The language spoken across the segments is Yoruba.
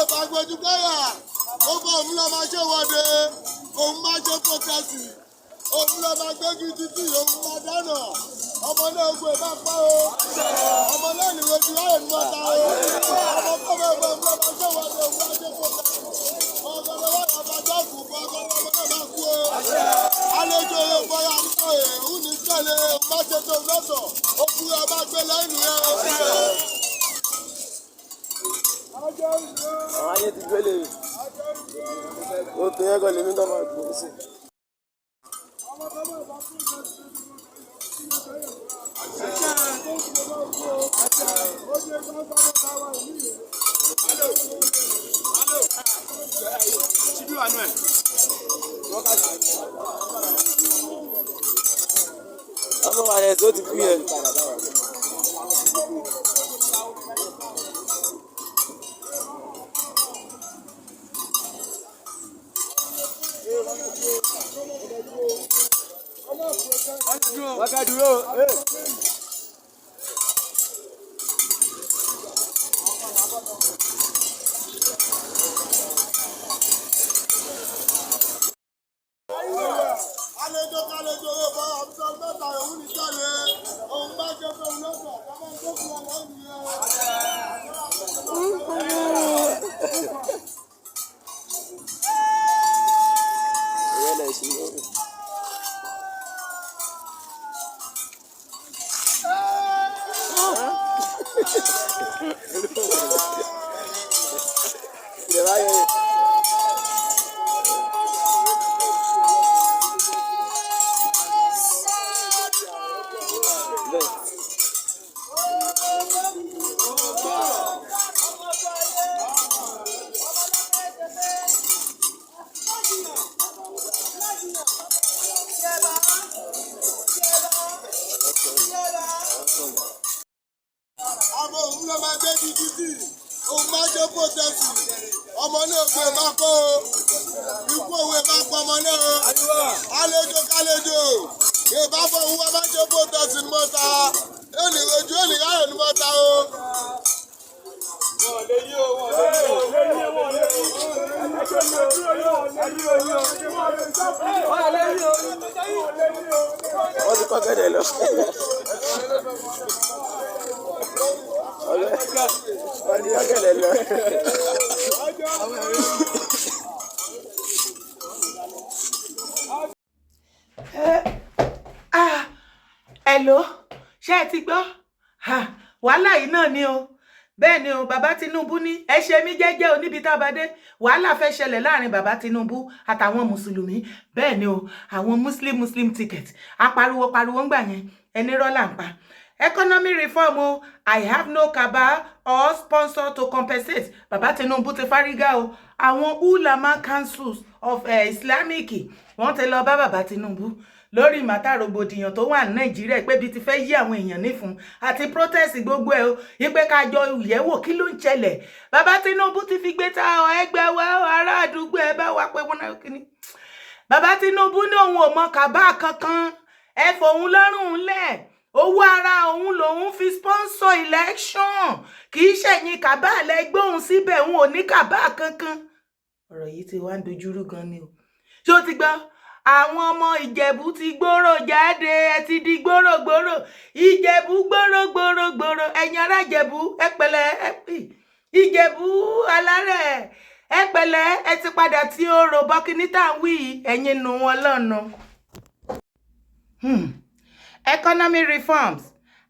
Ìbàgbọ́jú káyà, gbogbo òun lọ máa ṣe wọ́de, òun máa ṣe pọ́tẹ́sì, òun lọ máa gbégi títì, òun máa dáná. Ọmọ náà gbé bá pa o, ọmọ náà ní ojú láyé ní wọ́n ta o. Ọmọ kọ́mọ ẹgbẹ́ òun lọ máa ṣe wọ́de, òun máa ṣe pọ́tẹ́sì. Ọmọ náà wà lọ́ba dọ́kù fún ọmọ náà máa kú o. Àlejò rẹ̀ bọ́yá ń sọ òun ní tẹ̀lé, òun máa ṣe tó lọ́sọ̀, òkú ẹ̀ máa gbé lẹ́yìn rẹ̀ o. Àwọn ayé ti gbélé o tó yẹ kọ́ lèmi tó máa gbòó sí. Ọmọ wa rẹ̀ tó ti fi ẹ̀. Wákà dúró. Àlejò rẹ̀ bọ́ àbúrò mẹ́ta òun ní tẹ̀lé, òun bá jẹ́ pé òun lọ́sọ̀, ọmọ tó kú ọmọ nìyẹn. Àmọ́ òun ló máa gbé di títì, òun máa jẹ́ pọ́tẹ́sì, ọmọ náà gbé máa kọ́ o, ikú òwe máa pọ̀ ọmọ náà o, àlejò kálejò, ìbá fọ òun wá máa jẹ́ pọ́tẹ́sì ní mọ́ta, ènìyàn ojú ènìyàn ayọ̀ ní mọ́ta o. Wọ́n ti kọ́ gẹ́gẹ́ lọ. Wọ́n ti kọ́ gẹ́gẹ́ lọ. Hello, ṣé ẹ ti gbọ́? Wàhálà yìí náà ni o. Bẹ́ẹ̀ ni o, bàbá Tinubu ní ẹ ṣe mí jẹ́jẹ́ o níbi tá a bá dé. Wàhálà fẹ́ ṣẹlẹ̀ láàrin bàbá Tinubu àtàwọn mùsùlùmí. Bẹ́ẹ̀ ni o, àwọn Muslim ticket. Apariwo ń gbà yẹn, ẹni rọ́là ń pa. Economy reform o, I have no cabal or sponsor to compensate. Bàbá Tinubu ti fárígá o. Àwọn ulama councils of Islamic wọ́n ti lọ bá bàbá Tinubu lórí màtá rògbòdìyàn tó wà ní Nàìjíríà pé bí ti fẹ́ yí àwọn èèyàn nífun àti protest gbogbo ẹ̀ o yípe kájọ ìyẹ̀wò kí ló ń ṣẹlẹ̀. Bàbá Tinubu ti fi gbé ta ẹgbẹ́ wa ará àdúgbò ẹ bá wa pé wọn náà kíní. Bàbá Tinubu ní òun ò mọ kàbá kankan, ẹ fòun lọ́rùn lẹ̀, owó ara òun lòun fi sponsor election, kì í ṣẹ̀yìn kàbá lẹ́gbẹ́ òun síbẹ̀, òun ò ní kàbá kankan. Ọ̀rọ̀ yìí ti wá ń dojúrú gan ni o. Ṣé o ti gbọ́? Àwọn ọmọ Ìjẹ̀bú ti gbòòrò jáde, ẹ ti di gbòòrò. Ìjẹ̀bú gbòòrò. Ẹ̀yin ará Ìjẹ̀bú ẹ pẹ̀lẹ́, Ìjẹ̀bú alárẹ̀ ẹ pẹ̀lẹ́, ẹ ti padà tí orò bọ́kíní tá ń wí ẹ̀yin nù wọn lọ́nà. Economy reforms.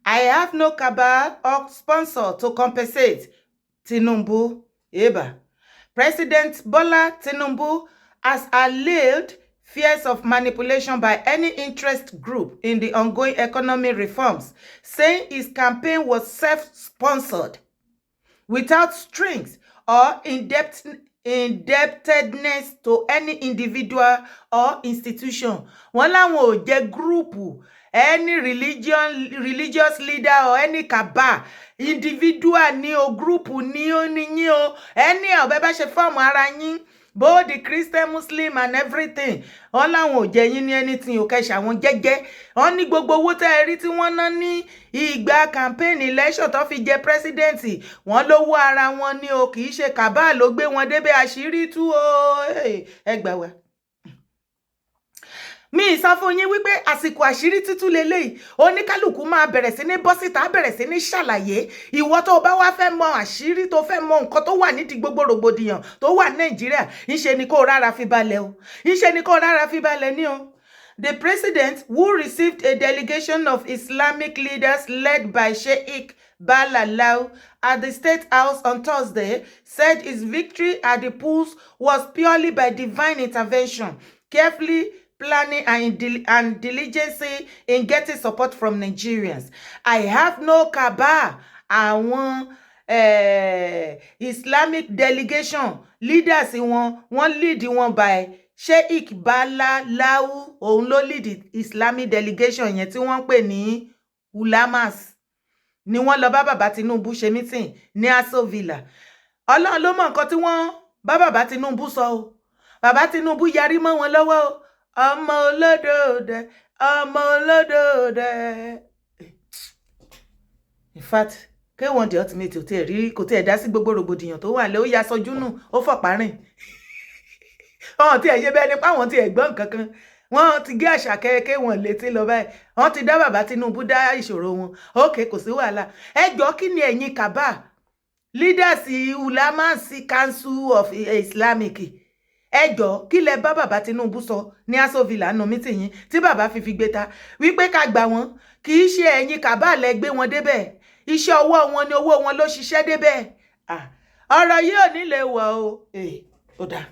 I have no cabal or sponsor to compensate. Tinubu. Eba. President Bola Tinubu has allayed fears of manipulation by any interest group in the ongoing economy reforms, saying his campaign was self-sponsored, without strings or indebtedness to any individual or institution. Wọ́n láwọn ò jẹ́ gúrùpù, any religious leader or any cabal, individual ni o, gúrùpù ni o, ní yín o, any ọ̀bẹ bá ṣe fọ́ọ̀mù ara yín. both the Christian, Muslim and everything. Wọ́n láwọn ò jẹ yín ní anything ò kẹ́ṣà àwọn jẹ́jẹ́. Wọ́n ní gbogbo owó tẹ́ ẹ rí tí wọ́n ná ní ìgbà campaign election tó fi jẹ president. Wọ́n lówó ara wọn ní o, kì í ṣe Cabal ló gbé wọn débẹ̀ àṣírí tú o. Ẹ gbà wá. Mi sọ fún yín wípé àsìkò àṣírí títú leléyìí, oníkálùkù máa bẹ̀rẹ̀ sí ní bọ́ síta, bẹ̀rẹ̀ sí ní ṣàlàyé. Ìwọ tó bá wá fẹ́ mọ àṣírí, tó fẹ́ mọ nǹkan tó wà nídìí gbogbo rògbòdìyàn tó wà Nàìjíríà, ńṣe ni kó rárá fi balẹ̀ o. Ńṣe ni kó rárá fi balẹ̀ ní o. The president, who received a delegation of Islamic leaders led by Sheikh Balalau at the State House on Thursday, said his victory at the polls was purely by divine intervention, carefully planning and diligence in getting support from Nigerians. I have no Cabal. Àwọn Islamic delegation leaders wọn lead wọn by Sheikh Balalau. Òun ló lead Islamic delegation yẹn tí wọ́n pè ní ulamas. Ni wọ́n lọ bá bàbá Tinubu ṣe meeting ní Aso Villa. Ọlọ́run ló mọ̀ nǹkan tí wọ́n bá bàbá Tinubu sọ o. Bàbá Tinubu yarí mọ́ wọn lọ́wọ́ o. Ọmọ olódòdè, ọmọ olódòdè. In fact, K1 the ultimate ò tiẹ̀ rí, kò tiẹ̀ dá sí gbogbo rògbòdìyàn tó wà lé, ó ya sọjú nù, ó fọ̀pá rìn. Wọ́n tiẹ̀ ṣe bẹ́ẹ̀ ni páwọn tiẹ̀ gbọ́ nǹkan kan. Wọ́n ti gé àṣà K1 létí lọ báyìí. Wọ́n ti dá bàbá Tinubu dá ìṣòro wọn. Okay, kò sí wàhálà. Ẹ jọ̀ọ́ kí ni ẹ̀yin Cabal? Leaders Ulamas Council of Islamic. Ẹ jọ̀ọ́ kí lẹ bá bàbá Tinubu sọ ní Aso Villa nù meeting yín tí bàbá fi gbé ta wípé ká gbà wọ́n, kì í ṣe ẹ̀yin Cabal lẹ gbé wọn débẹ̀. Iṣẹ́ ọwọ́ wọn ni owó wọn ló ṣiṣẹ́ débẹ̀. Ọ̀rọ̀ yìí ò ní lè wọ̀ o. Ó dáa.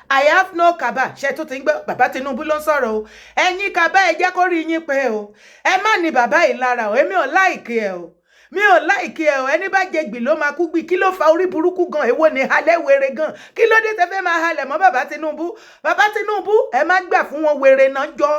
I have no Cabal. Ṣé tó ti ń gbọ́ bàbá Tinubu ló ń sọ̀rọ̀ o. Ẹ̀yin Cabal ẹ jẹ́ kó rí yín pé o. Ẹ má ní bàbá yìí lára o. Èmi ò láìkí ẹ o. Mi ò láìkí ẹ o. Ẹni bá jẹ gbì ló máa kú gbì. Kí ló fa orí burúkú gan? Èwo ni halẹ̀ wèrè gan? Kí ló dé tẹ́ fẹ́ máa halẹ̀ mọ́ bàbá Tinubu? Bàbá Tinubu ẹ má gbà fún wọn wèrè náà jọ.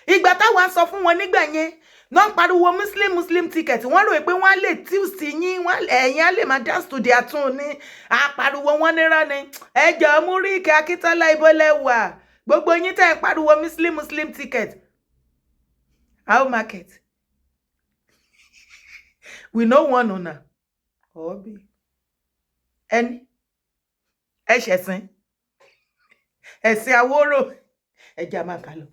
Ìgbà táwa sọ fún wọn nígbà yẹn náà pariwo Muslim ticket. Wọ́n rò pé wọ́n á lè tíùsì yín, ẹ̀yin á lè máa dance to their tune ni. Àpariwo wọn nírọ́ ni. Ẹ jọ̀ọ́ Múríkì Akíntọ́lá ìbọlẹ̀ wà. Gbogbo yín tẹ́ ń pariwo Muslim ticket. How market? We no one una. Obi. Ẹni. Ẹ ṣẹ̀sìn. Ẹ̀sìn Àwórò. Ẹ jẹ́ máa kà lọ.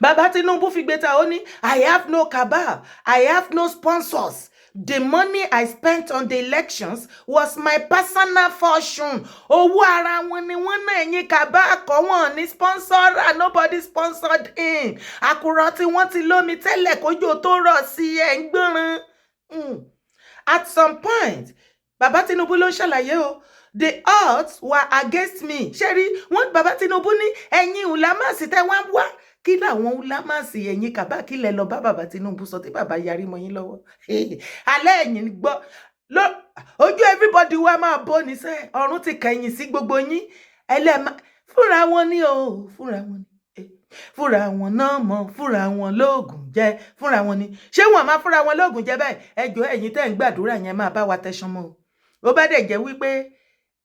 Bàbá Tinubu fi gbé ta ó ní, I have no Cabal. I have no sponsors. The money I spent on the elections was my personal fortune. Owó ara wọn ni wọ́n náà ẹ̀yin Cabal kọ́ wọn ní sponsor. Nobody sponsored him. Àkùrọ̀ tí wọ́n ti lómi tẹ́lẹ̀ kójó tó rọ̀ sí ẹ̀ ń gbọ́ràn. At some point, Bàbá Tinubu ló ṣàlàyé o. The odds were against me. Ṣẹ́rí, wọ́n Bàbá Tinubu ní ẹ̀yin ulamas tẹ́ wá wá. Kí làwọn ulamas ẹ̀yin Cabal kí lẹ lọ bá bàbá Tinubu sọ tí bàbá yarí mọ́ yín lọ́wọ́. Alẹ́ ẹ̀yin gbọ́ ojú everybody wa máa bọ́ ní sẹ́ ọ̀run ti kẹ̀yìn sí gbogbo yín. Ẹlẹ́mà fúnra wọn ní o, fúnra wọn ní. Fúnra wọn náà mọ̀, fúnra wọn lóògùn jẹ, fúnra wọn ní. Ṣé wọn máa fúnra wọn lóògùn jẹ báyìí? Ẹ jọ̀ọ́ ẹ̀yin tẹ́ ń gbàdúrà yẹn máa bá wa tẹ̀sán mọ́ o. Ó bá dẹ̀ jẹ́ wípé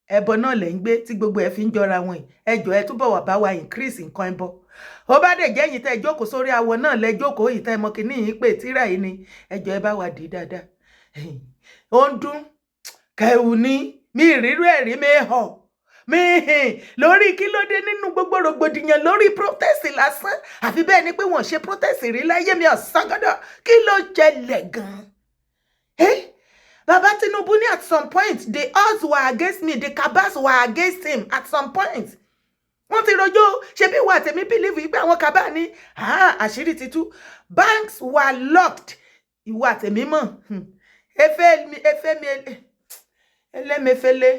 ẹbọ náà lẹ ń gbé tí gbogbo ẹ fi ń jọra wọn yìí. Ẹ jọ̀ọ́ ẹ túbọ̀ wà bá wa increase nǹkan ẹbọ. Ó bá dẹ̀ jẹ́ ẹ̀yin tẹ́ jókòó sórí awọ náà lẹ jókòó yìí tẹ́ mọ kíní yìí pé tíra yìí ni. Ẹ jọ̀ọ́ ẹ bá wa dì dáadáa. Ó ń dún kẹ̀wù ní mi ìrírú ẹ̀rí mi hàn. Mi hìn lórí kí ló dé nínú gbogbo rògbòdìyàn lórí protest lásán. Àfi bẹ́ẹ̀ ni pé wọ́n ṣe protest rí láyé mi ọ̀sán gọ́dọ̀. Kí ló jẹlẹ̀ gan? Bàbá Tinubu ní at some point the odds were against me, the Cabals were against him at some point. Wọ́n ti rojọ́ ṣe bí wà tèmi believe pé àwọn Cabal ní àṣírí ti tú. Banks were locked. Ìwà tèmi mọ̀. Ẹlẹ́mẹfẹ́lẹ́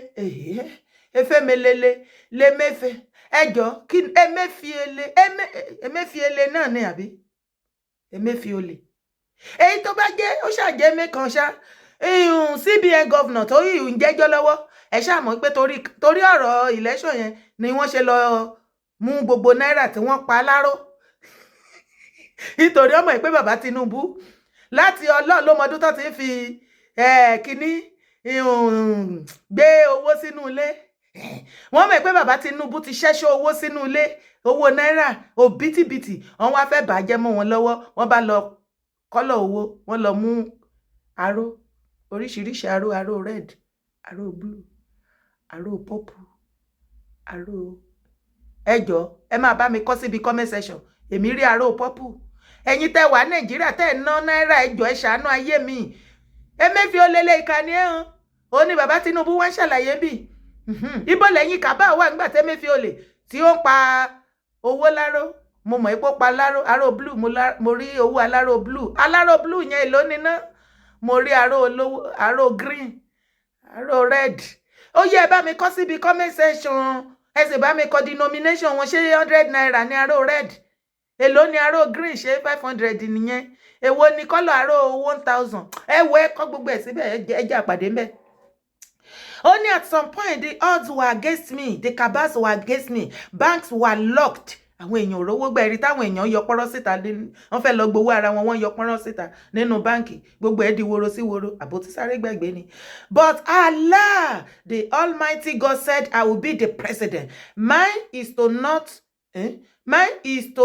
efemelele lemefe. Ẹ jọ̀ọ́ kí emefiele náà ni àbí emefiole. Èyí tó bá jẹ́ ó ṣàjẹ́ mẹ́kan ṣá. CBN governor tó yìí ń jẹ́jọ́ lọ́wọ́. Ẹ ṣáà mọ̀ pé torí ọ̀rọ̀ election yẹn ni wọ́n ṣe lọ mú gbogbo náírà tí wọ́n pa láró. Nítorí ọmọ ìpé bàbá Tinubu láti Ọlọ́run ló mọdún tó ti ń fi kíní gbé owó sínú ilé. wọ́n mọ̀ pé bàbá Tinubu ti ṣẹ́ṣọ́ owó sínú ilé, owó náírà òbítíbitì, wọ́n wá fẹ́ bàjẹ́ mọ́ wọn lọ́wọ́, wọ́n bá lọ kọ́lọ̀ owó, wọ́n lọ mú aró, oríṣiríṣi aró red, aró blue, aró purple, aró. Ẹjọ́ ẹ máa bá mi kọ síbi comment section, èmi rí aró purple. Ẹ̀yin tẹ́ wà Nàìjíríà tẹ́ ná náírà, ẹjọ́ ẹ ṣàánú ayé mi. Emefiele lè ìkànnì ẹ̀hún, ó ní bàbá Tinubu wá ṣàlàyé bí. Ibo lẹ́yìn Cabal wà nígbà tẹ́ Emefiele tí ó ń pa owó láró. Mo mọ̀ ipò pa láró, aró blue, mo rí owó aláró blue. Aláró blue yẹn èló níná. Mo rí aró olówó, aró green, aró red. Ó yẹ bá mi kọ síbi comment section. Ẹ sì bá mi kọ denomination wọn, ṣé 100 naira ní aró red. Èló ní aró green, ṣé 500 nìyẹn. Èwo ní kọ́lọ̀ aró 1000. Ẹ wo ẹ kọ gbogbo ẹ̀ síbẹ̀, ẹ jẹ́ àpàdé ńbẹ̀. Only at some point, the odds were against me. The cabals were against me. Banks were locked. Àwọn èèyàn rówó gba ẹ̀rí táwọn èèyàn yọ pọ́rọ́ síta, wọ́n fẹ́ lọ gbowó ara wọn, wọ́n yọ pọ́rọ́ síta nínú báǹkì. Gbogbo ẹ̀ di woro sí woro, àbò tí sáré gbàgbé ni. But Allah, the Almighty God said, I will be the president. Mine is to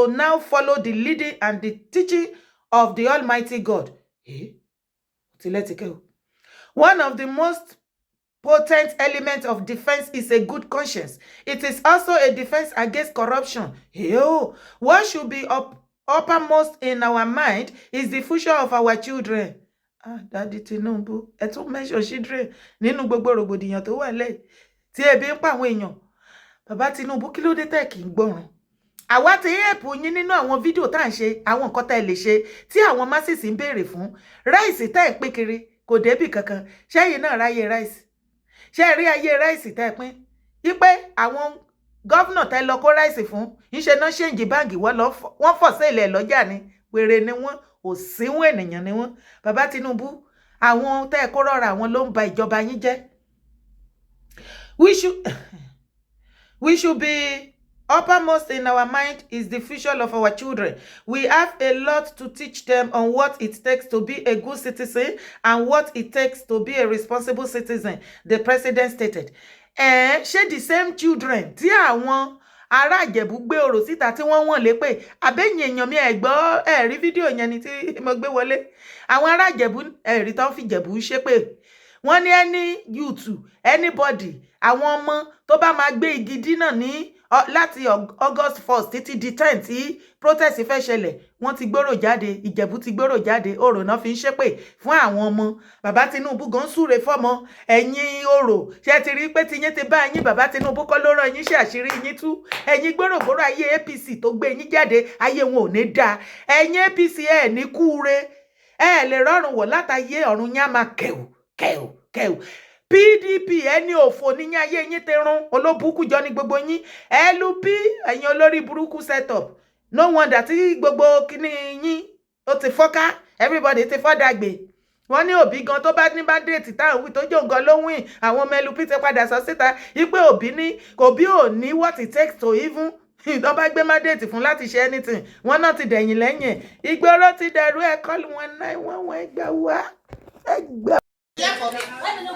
now follow the leading and the teaching of the Almighty God. One of the most potent element of defense is a good conscience. It is also a defense against corruption. What should be uppermost in our mind is the future of our children. Daddy Tinubu, ẹ tún mention children nínú gbogbo rògbòdìyàn tó wà lẹ́yìn tí ebi ń pa àwọn èèyàn. Bàbá Tinubu, kí ló dé tẹ́ kì í gbọ́ràn? Àwa ti help yín nínú àwọn fídíò tá à ń ṣe, àwọn nǹkan tá ẹ lè ṣe tí àwọn masses ń béèrè fún. Ráìsì tá ẹ pín kiri kò débì kankan. Ṣẹ́yìn náà ráyè ráìsì. Ṣé rí ayé ráìsì tẹ́ pín? Wípé àwọn gọ́vnà tẹ́ lọ kó ráìsì fún, ìṣe náà ṣéǹjì báǹgì wọ́n fọ̀ sí ilẹ̀ lọ́jà ni. Wèrè ni wọ́n, òsínwó ènìyàn ni wọ́n. Bàbá Tinubu, àwọn tẹ́ kó rọra àwọn ló ń ba ìjọba yín jẹ́. We should be uppermost in our mind is the future of our children. We have a lot to teach them on what it takes to be a good citizen and what it takes to be a responsible citizen, the president stated. Ṣé the same children tí àwọn ará Ìjẹ̀bú gbé ọ̀rọ̀ síta tí wọ́n lé pé àbẹ́yìn èèyàn mi ẹ gbọ́ rí fídíò yẹn ni tí mo gbé wọlé. Àwọn ará Ìjẹ̀bú rí tán fi Ìjẹ̀bú ṣépè. Wọ́n ní any youth, anybody, àwọn ọmọ tó bá máa gbé igi dínà ní láti August 1st títí di 10 tí protest fẹ́ ṣẹlẹ̀, wọ́n ti gbòrò jáde, Ìjẹ̀bú ti gbòrò jáde, ọ̀rọ̀ náà fi ń ṣépè fún àwọn ọmọ. Bàbá Tinubu gan súre fọ́mọ, ẹ̀yin ọ̀rọ̀ ṣe ti rí pé tiyín ti bá yín. Bàbá Tinubu kọ́ ló rán yín ṣe àṣírí yín tú. Ẹ̀yin gbòrògbòrò ayé APC tó gbé yín jáde, ayé wọn ò ní dáa. Ẹ̀yin APC ẹ̀ ní kúure, ẹ̀ lè rọrùn wọ̀ látàyé ọ̀run yá máa kẹ̀wù. PDP ẹni òfò níyìn ayé yín ti run, olóbùkù jọ ní gbogbo yín. LP ẹ̀yin olórí burúkú setup. No wonder tí gbogbo kíní yín ó ti fọ́ká, everybody ti fọ́ dàgbé. Wọ́n ní Òbí gan tó bá ní mandate táwọn wí tó jò gan ló win, àwọn ọmọ LP ti padà sọ síta wípé Òbí ò ní what it takes to even tó bá gbé mandate fún láti ṣe anything. Wọ́n náà ti dẹ̀yìn lẹ́yìn. Ìgboro ti dẹ̀rú ẹ̀kọ́ wọn náà wọ́n ẹgbẹ́ wá ẹgbẹ́.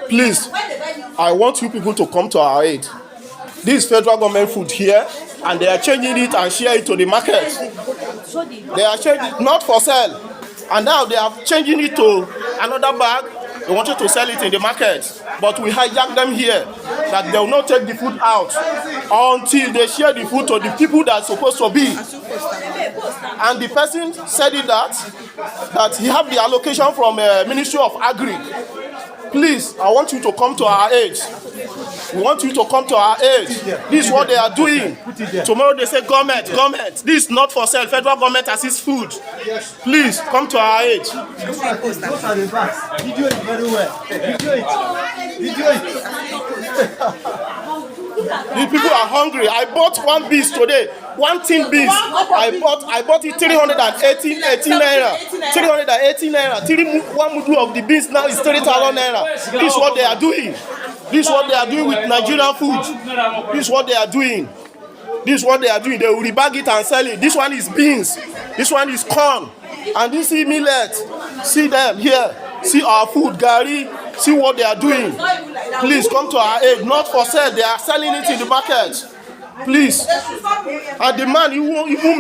Please, I want you people to come to our aid. This is federal government food here, and they are changing it and share it to the market. They are changing not for sale, and now they are changing it to another bag. They wanted to sell it in the market, but we hijacked them here that they will not take the food out until they share the food to the people that are supposed to be. And the person said it that he have the allocation from Ministry of Agri. Please, I want you to come to our aid. We want you to come to our aid. This is what they are doing. Tomorrow they say government. This is not for sale. Federal government assists food. Please come to our aid. Those are the bags. Video it very well. Video it. The people are hungry. I bought one beast today. One tin beast. I bought it 318 naira. 318 naira. One mudu of the beast now is 30,000 naira. This is what they are doing. This is what they are doing with Nigerian food. This is what they are doing. This is what they are doing. They will rebag it and sell it. This one is beans. This one is corn. And this is millet. See them here. See our food, gari. See what they are doing. Please come to our aid. Not for sale. They are selling it in the market. Please. And the man even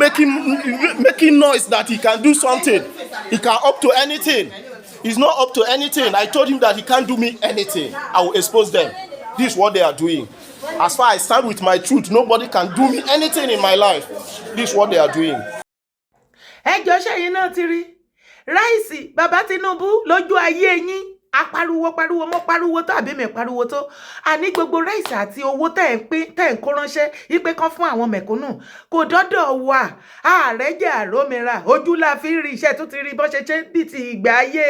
making noise that he can do something. He can up to anything. He's not up to anything. I told him that he can't do me anything. I will expose them. This is what they are doing. As far as I stand with my truth, nobody can do me anything in my life. This is what they are doing. Ẹ jọ̀ọ́ ṣẹ́yìn náà ti rí ráìsì bàbá Tinubu lójú ayé yín apariwo mo pariwo tó àbí mi pariwo tó àní gbogbo ráìsì àti owó tẹ́ ń kó ránṣẹ́ ipe kan fún àwọn mẹ̀kúnnù kò dọ́dọ̀ wà ààrẹ jẹ́ àrómìnira ojú la fi rí iṣẹ́ tó ti rí bó ṣe ṣe bí ti ìgbà ayé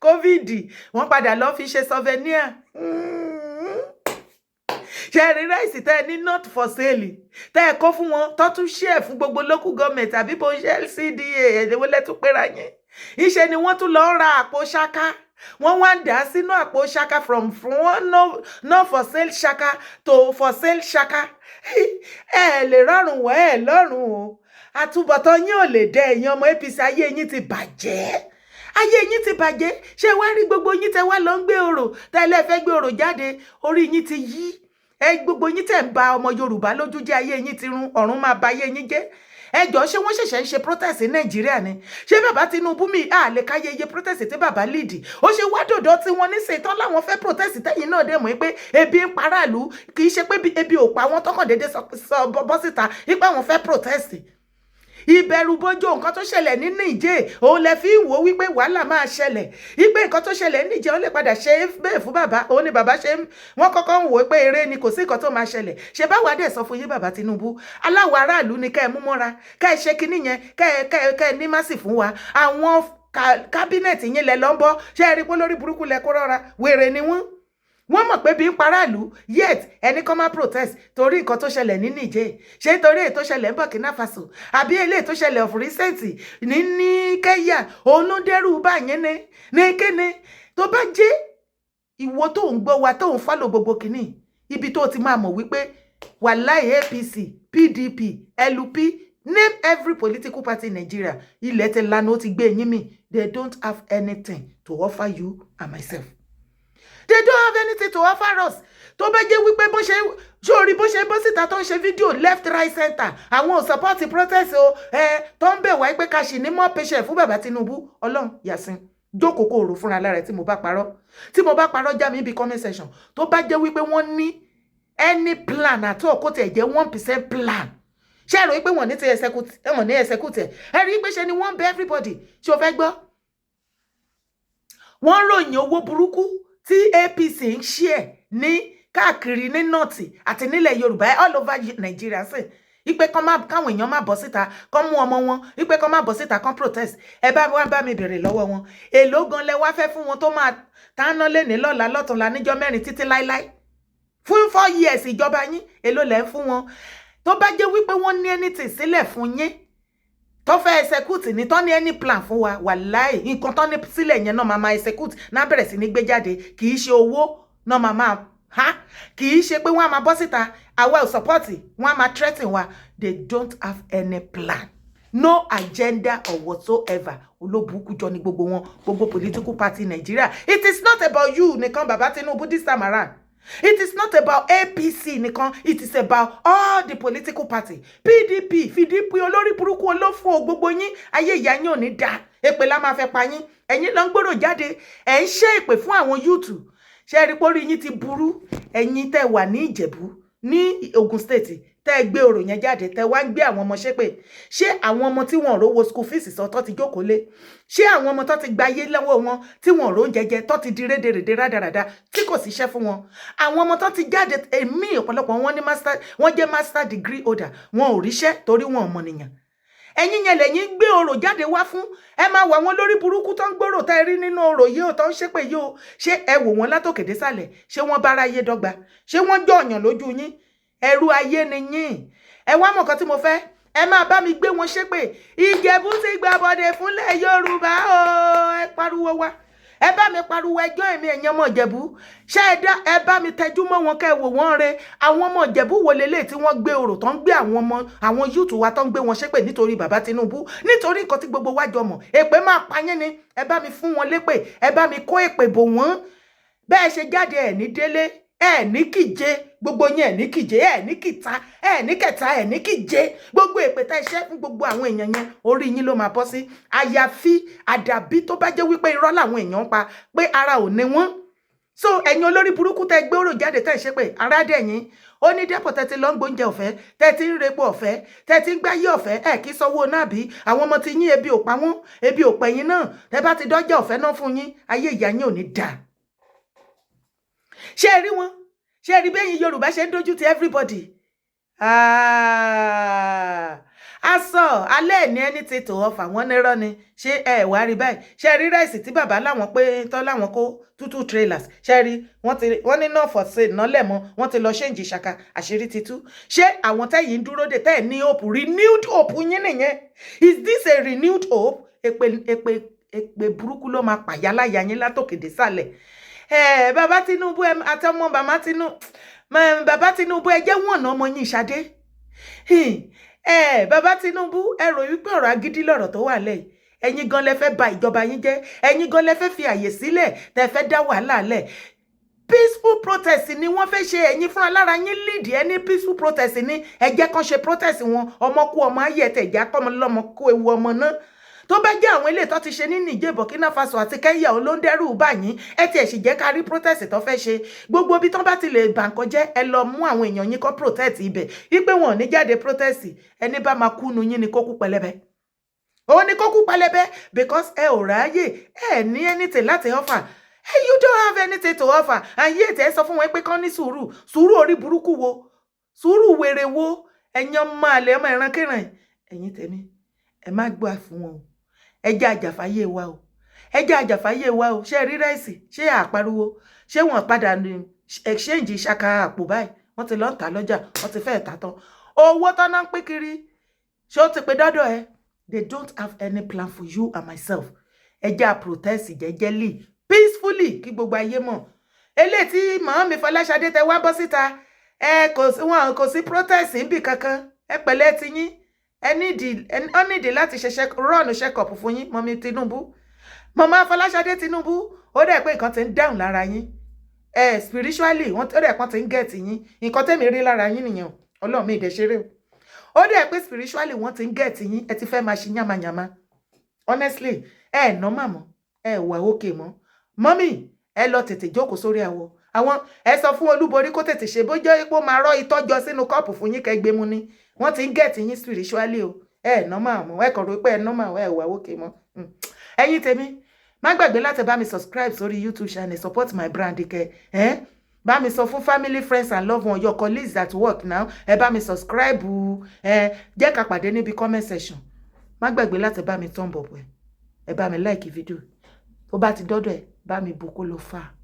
covid wọ́n padà lọ fi ṣe souvenir ṣe rí ráìsì tẹ́ ní not for sale tẹ́ kó fún wọn tó tún share fún gbogbo local government àbí bó ṣe CDA ẹ̀dẹ̀wó lẹ́tún péra yẹn iṣẹ́ ni wọ́n tún lọ ra àpò ṣáká wọ́n wá ń dà sínú àpò ṣáká from no for sale ṣáká to for sale ṣáká ẹ lè rọrùn wọ́ ẹ lọ́rùn o àtúbọ̀tán yín ò lè dẹ ẹ̀yin ọmọ APC ayé yín ti bàjẹ́ ayé yín ti bàjẹ́ ṣé wá rí gbogbo yín tẹ́ wá lọ ń gbé orò tẹ́lẹ̀ fẹ́ gbé orò jáde orí yín ti yí gbogbo yín tẹ́ ń ba ọmọ Yorùbá lójú jẹ́ ayé yín ti run ọ̀run máa ba ayé yín jẹ́ ẹ jọ̀ọ́ ṣé wọ́n ṣẹ̀ṣẹ̀ ń ṣe protest ní Nàìjíríà ni ṣé bàbá Tinubu mi lè káyé iye protest tí bàbá lead ó ṣe wá dòdò tí wọ́n ní ṣètàn láwọn fẹ́ protest tẹ́yìn náà dẹ̀ mọ̀ pé ebi ń paráàlú kì í ṣe pé ebi ò pa wọ́n tọkàn déédéé sọ bọ́ síta wípé àwọn fẹ́ protest ìbẹ̀rù bójú nǹkan tó ṣẹlẹ̀ ní Níjẹ̀ òun lẹ fi ń wò wípé wàhálà máa ṣẹlẹ̀ wípé nǹkan tó ṣẹlẹ̀ ní Níjẹ̀ ó lè padà ṣe bẹ́ẹ̀ fún bàbá òun ni bàbá ṣe wọ́n kọ́kọ́ ń wò pé eré ni kò sí nǹkan tó máa ṣẹlẹ̀ ṣe báwa dẹ̀ sọ fún yín bàbá Tinubu aláwọ̀ aráàlú ni kẹ́ ẹ mú mọ́ra kẹ́ ẹ ṣe kinní yẹn kẹ́ ẹ ní másì fún wa àwọn kábínẹ̀tì yín lẹ lọ́nbọ́ ṣé ẹ rí pé lórí burúkú lẹ kó rọra wèrè ni wọ́n mọ̀ pé bí ń paráàlú yet ẹni kan máa protest torí nǹkan tó ṣẹlẹ̀ ní Níjẹ̀ ṣé torí èyí tó ṣẹlẹ̀ ní Burkina Faso àbí eléyìí tó ṣẹlẹ̀ of recent ní Kenya òun ló dẹ́rù báyẹn ní kéne tó bá jẹ́ ìwọ tó ń gbọ́ wa tó ń follow gbogbo kìíní ibi tó ti máa mọ̀ wípé wàláì APC PDP LP name every political party in Nigeria ilẹ̀ ti lana ó ti gbé yín mi they don't have anything to offer you and myself. They don't have anything to offer us. Tó bá jẹ́ wípé bó ṣe bó síta tó ń ṣe fídíò left right center àwọn ò support protest o tó ń bẹ̀ wá pé ká ṣì ní more patient fún bàbá Tinubu Ọlọ́run Yasin jókòó kó rò fúnra lára tí mo bá parọ́ já mi bí comment section tó bá jẹ́ wípé wọ́n ní any plan àtọ́ kó tẹ̀ jẹ́ 1% plan ṣé ẹ rò wípé wọ́n ní execute ẹ rí pé ṣe ni wọ́n bẹ everybody ṣé o fẹ́ gbọ́ wọ́n ròyìn owó burúkú tí APC ń share ní káàkiri ní north àti nílẹ̀ Yorùbá all over Nigeria sí ipe káwọn èèyàn má bọ́ síta kán mú ọmọ wọn ipe kán má bọ́ síta kán protest ẹ bá wá bá mi bèrè lọ́wọ́ wọn èló gan lẹ wá fẹ́ fún wọn tó máa táná lé ní lọ́la lọ́tùnla níjọ́ mẹ́rin títí láíláí fún 4 years ìjọba yín èló lẹ ń fún wọn tó bá jẹ́ wípé wọ́n ní anything sílẹ̀ fún yín tó fẹ́ execute ní tó ní any plan fún wa wàláì nǹkan tó ní sílẹ̀ yẹn náà máa execute náà bẹ̀rẹ̀ sí ní gbé jáde kì í ṣe owó náà máa kì í ṣe pé wọ́n á máa bọ́ síta àwa ò support wọ́n á máa threaten wa they don't have any plan no agenda or whatsoever olóbùkú jọ ní gbogbo wọn gbogbo political party in Nigeria it is not about you nìkan bàbá Tinubu this time around. It is not about APC nìkan, it is about all the political party. PDP, olórí burúkú olófò gbogbo yín, ayé ìyá yín ò ní dá. Èpè la máa fẹ́ pa yín. Ẹ̀yin ló ń gbòrò jáde, ẹ̀ ń ṣe èpè fún àwọn youth. Ṣé rí pórí yín ti burú? Ẹ̀yin tẹ́ wà ní Ìjẹ̀bú, ní Ogun State, tẹ́ gbé ọ̀rọ̀ yẹn jáde, tẹ́ wá ń gbé àwọn ọmọ ṣépè. Ṣé àwọn ọmọ tí wọ́n rówó school fees sọ tó ti jókòó lé? Ṣé àwọn ọmọ tó ti gbayé lọ́wọ́ wọn tí wọ́n rò ń jẹjẹ tó ti di rédèrèdè rádaràda tí kò síṣẹ́ fún wọn? Àwọn ọmọ tó ti jáde èmi ọ̀pọ̀lọpọ̀ wọn ní wọ́n jẹ́ master degree holder, wọn ò ríṣẹ́ torí wọn ò mọ̀nìyàn. Ẹ̀yin yẹn lẹ́yìn gbé ọ̀rọ̀ jáde wá fún ẹ máa wà wọn lórí burúkú tó ń gbòrò tá rí nínú ọ̀rọ̀ yìí ò tó ń ṣépè yìí o. Ṣé ẹ wò wọn látòkè désàlẹ̀? Ṣé wọ́n bára ayé dọ́gba? Ṣé wọ́n jọ̀yàn lójú yín? Ẹrú ayé ni yín. Ẹ wá mọ̀ kan tí mo fẹ́ ẹ máa bá mi gbé wọn ṣépè Ìjẹ̀bú ti gba bọ́dẹ fúnlẹ̀ Yorùbá o ẹ pariwo wa ẹ bá mi pariwo ẹjọ́ èmi ẹ̀yin ọmọ Ìjẹ̀bú ṣé ẹ bá mi tẹjú mọ́ wọn kẹ́ wò wọ́n re àwọn ọmọ Ìjẹ̀bú wo lélẹ̀ tí wọ́n gbé orò tó ń gbé àwọn youth wa tó ń gbé wọn ṣépè nítorí bàbá Tinubu nítorí nǹkan tí gbogbo wa jọ mọ̀ èpè máa pa yín ni ẹ bá mi fún wọn lépè ẹ bá mi kó èpè bò wọ́n bẹ́ẹ̀ ṣe jáde ẹ̀ ní délé ẹ̀ ní kìje gbogbo yín ẹ̀ ní kìje ẹ̀ ní kìta ẹ̀ ní kẹta ẹ̀ ní kìje gbogbo èpètà iṣẹ́ fún gbogbo àwọn èèyàn yẹn orí yín ló máa bọ́ sí àyàfi àdàbí tó bá jẹ́ wípé irọ́ làwọn èèyàn ń pa pé ara ò ní wọ́n so ẹ̀yin olórí burúkú tẹ́ gbé ọ̀rọ̀ jáde tẹ́ ṣe pé ara dẹ̀yìn ó ní dẹ́pọ̀ tẹ́ ti lọ ń gbóúnjẹ ọ̀fẹ́ tẹ́ ti ń repo ọ̀fẹ́ tẹ́ ti ń gbáyé ọ̀fẹ́ ẹ̀ kí sanwó náà bí àwọn ọmọ ti yín ebi ò pa wọ́n ebi ò pẹ̀yìn náà tẹ́ bá ti dọ́jà ọ̀fẹ́ náà fún yín ayé ìyá yín ò ní dà ṣé ẹ rí wọn ṣé ẹ rí bẹ́yìn Yorùbá ṣe ń dojú ti everybody aṣọ alẹ́ ní ẹni ti tò ọfà wọn nírọ́ ni ṣé ẹ wá rí báyìí ṣé rí ráìsì tí bàbá láwọn pé tọ́ láwọn kó 2 trailers ṣé rí wọ́n ní náà for sale náà lẹ́mọ́ wọ́n ti lọ ṣéǹjì ṣaka àṣírí ti tú ṣé àwọn tẹ́yìn ń dúró dè tẹ́ ní hope renewed hope yín nìyẹn is this a renewed hope èpè burúkú ló máa pàyà láyà yín látòkè désàlẹ̀ bàbá Tinubu àtọmọ bàbá Tinubu ẹ jẹ́ wọ̀n náà ọmọ yín Ṣadé bàbá Tinubu ẹ rò wípé ọ̀rọ̀ agídí lọ̀rọ̀ tó wà lẹ́yìn ẹ̀yin gan lẹ fẹ́ ba ìjọba yín jẹ́ ẹ̀yin gan lẹ fẹ́ fi àyè sílẹ̀ tẹ́ fẹ́ dá wàhálà lẹ̀ peaceful protest ni wọ́n fẹ́ ṣe ẹ̀yin fúnra lára yín lead ẹni peaceful protest ni ẹ jẹ́ kán ṣe protest wọn ọmọ kú ọmọ ayé ẹ̀tẹ̀ ìjà kọ́mọ lọ́mọ kó ewu ọmọ náà tó bá jẹ́ àwọn ilé tó ti ṣe ní Niger Burkina Faso àti Kenya olóńdẹ́rù báyìí ẹ tiẹ̀ sì jẹ́ ká rí protest tó fẹ́ ṣe gbogbo ibi tó bá ti lè bà nǹkan jẹ́ ẹ lọ mú àwọn èèyàn yín kó protest ibẹ̀ wípé wọn ò ní jáde protest ẹni bá máa kú nu yín ni kó kú pẹlẹbẹ òun ni kó kú pẹlẹbẹ because ẹ ò ráyè ẹ ní anything láti offer you don't have anything to offer and yet ẹ sọ fún wọn pé kán ní sùúrù orí burúkú wo sùúrù wèrè wo ẹ̀yin ọmọ àlẹ́ ọmọ ìrankíran ẹ̀yin tèmi ẹ má gbà fún wọn o ẹ jẹ́ àjàfáyé wa o ẹ jẹ́ àjàfáyé wa o ṣé rí ráìsì ṣé àpariwo ṣé wọ́n padà ní exchange ṣaka àpò báyìí wọ́n ti lọ ń tà lọ́jà wọ́n ti fẹ́ẹ̀ tà tán owó tán náà ń pín kiri ṣé ó ti pé dọ́dọ̀ ẹ they don't have any plan for you and myself ẹ jẹ́ protest jẹ́jẹ́lì peacefully kí gbogbo ayé mọ̀ eléyìí tí màámi Fọláṣadé tẹ wá bọ́ síta wọn kò sí protest níbì kankan ẹ pẹ̀lẹ́ ti yín ẹ nídìí láti ṣẹ̀ṣẹ̀ rọ́ọ̀nù check-up fún yín mọ́mí Tinubu mọ́má Fọláṣadé Tinubu ó dẹ̀ pé nǹkan ti ń dáhùn lára yín spiritually ó dẹ̀ pọ́n ti ń gẹ̀ẹ́tì yín nǹkan tẹ́mi rí lára yín nìyẹn ọlọ́run mi ìdẹ̀ ṣeré ó dẹ̀ pé spiritually wọ́n ti ń gẹ̀ẹ́tì yín ẹ ti fẹ́ máa ṣe yánmayànmá honestly ná màmọ́ wà òkè mọ́ mọ́mí ẹ lọ tètè jókòó sórí àwọn ẹ sọ fún Olúborí kó tètè ṣe bójó ipò máa rọ ìtọ́jọ sínú kọ́ọ̀pù fún yín kẹgbẹ́ mu ni wọ́n ti ń gẹ̀ẹ́tì yín spiritually o normal mọ́ ẹ kàn rò pé normal wà òkè mọ́ ẹ̀yin tèmi má gbàgbé láti bá mi subscribe sórí YouTube channel support my brand kẹ bá mi sọ fún family friends and loved ones your colleagues at work now ẹ bá mi subscribe jẹ́ ká pàdé níbi comment section má gbàgbé láti bá mi thumb up ẹ bá mi like video tó bá ti dọ́dọ̀ ẹ bá mi bù kó lọ fà.